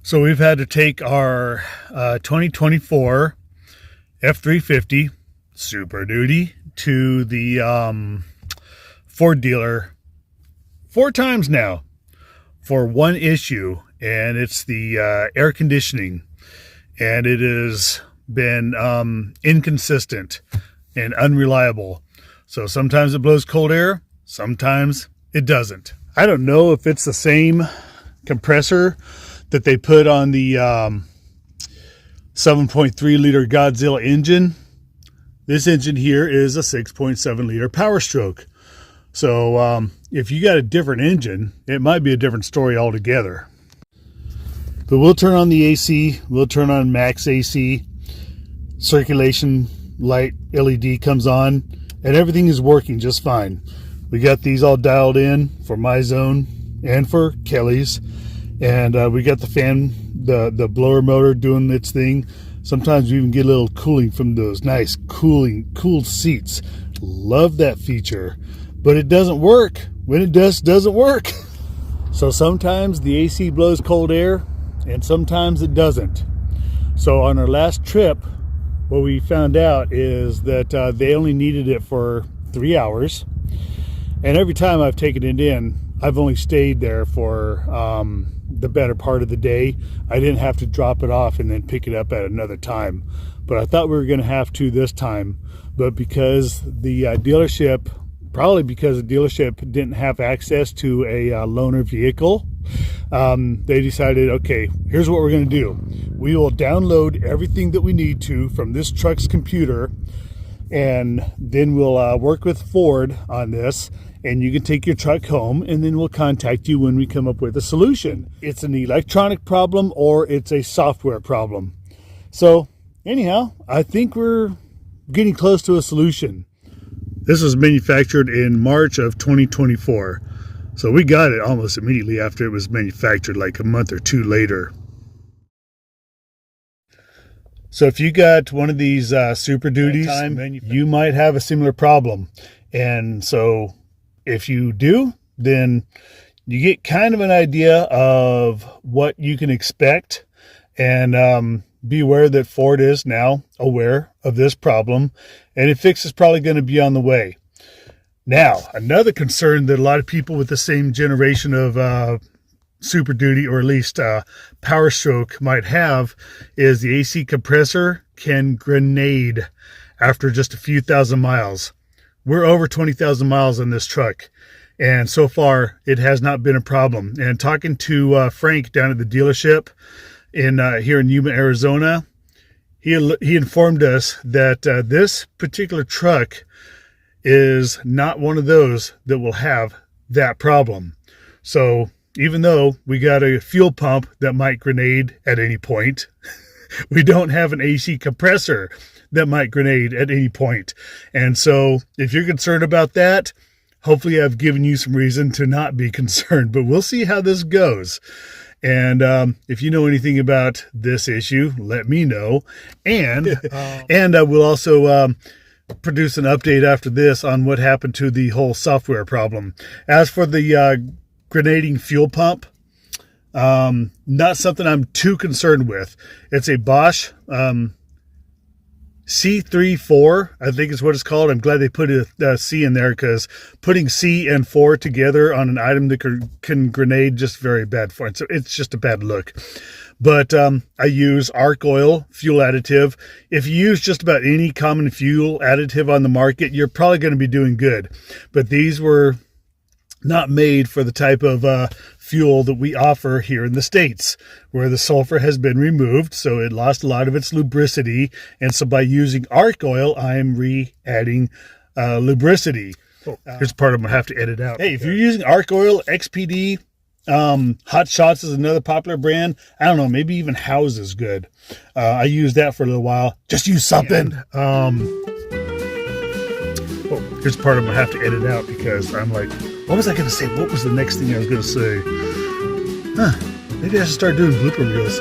So we've had to take our 2024 F350 Super Duty to the Ford dealer 4 times now for one issue, and it's the air conditioning, and it has been inconsistent and unreliable. So sometimes it blows cold air, sometimes it doesn't. I don't know if it's the same compressor that they put on the 7.3 liter Godzilla engine. This engine here is a 6.7 liter Power Stroke. So if you got a different engine, it might be a different story altogether. But we'll turn on the AC, we'll turn on max AC, circulation light LED comes on, and everything is working just fine. We got these all dialed in for my zone and for Kelly's. And we got the fan, the blower motor doing its thing. Sometimes we even get a little cooling from those nice cooled seats. Love that feature. But it doesn't work. When it doesn't work. So sometimes the AC blows cold air and sometimes it doesn't. So on our last trip, what we found out is that they only needed it for 3 hours. And every time I've taken it in, I've only stayed there for the better part of the day. I didn't have to drop it off and then pick it up at another time. But I thought we were going to have to this time. But because the dealership, probably because the dealership didn't have access to a loaner vehicle, they decided, okay, here's what we're going to do. We will download everything that we need to from this truck's computer, and then we'll work with Ford on this, and you can take your truck home, and then we'll contact you when we come up with a solution. It's an electronic problem or it's a software problem. So anyhow, I think we're getting close to a solution. This was manufactured in March of 2024. So we got it almost immediately after it was manufactured, like a month or 2 later. So if you got one of these Super Duties, you might have a similar problem. And so if you do, then you get kind of an idea of what you can expect. And be aware that Ford is now aware of this problem, and a fix is probably going to be on the way. Now, another concern that a lot of people with the same generation of Super Duty, or at least Power Stroke, might have is the AC compressor can grenade after just a few thousand miles. We're over 20,000 miles on this truck, and so far it has not been a problem. And talking to Frank down at the dealership in here in Yuma, Arizona, he informed us that this particular truck is not one of those that will have that problem. So even though we got a fuel pump that might grenade at any point, we don't have an AC compressor that might grenade at any point. And so if you're concerned about that, hopefully I've given you some reason to not be concerned, but we'll see how this goes. And if you know anything about this issue, let me know. And we'll also produce an update after this on what happened to the whole software problem. As for the grenading fuel pump, not something I'm too concerned with. It's a Bosch C34, I think is what it's called. I'm glad they put a C in there, because putting C and 4 together on an item that can grenade just very bad for it. So it's just a bad look. But I use arc oil fuel additive. If you use just about any common fuel additive on the market, you're probably going to be doing good. But these were not made for the type of fuel that we offer here in the States, where the sulfur has been removed, so it lost a lot of its lubricity. And so by using arc oil, I'm re-adding lubricity. Here's part I'm going to have to edit out. Hey, if you're using arc oil, XPD, Hot Shots is another popular brand. I don't know, maybe even House is good. I used that for a little while. Just use something. Here's part I'm going to have to edit out, because I'm like, what was I going to say? What was the next thing I was going to say? Maybe I should start doing blooper reels.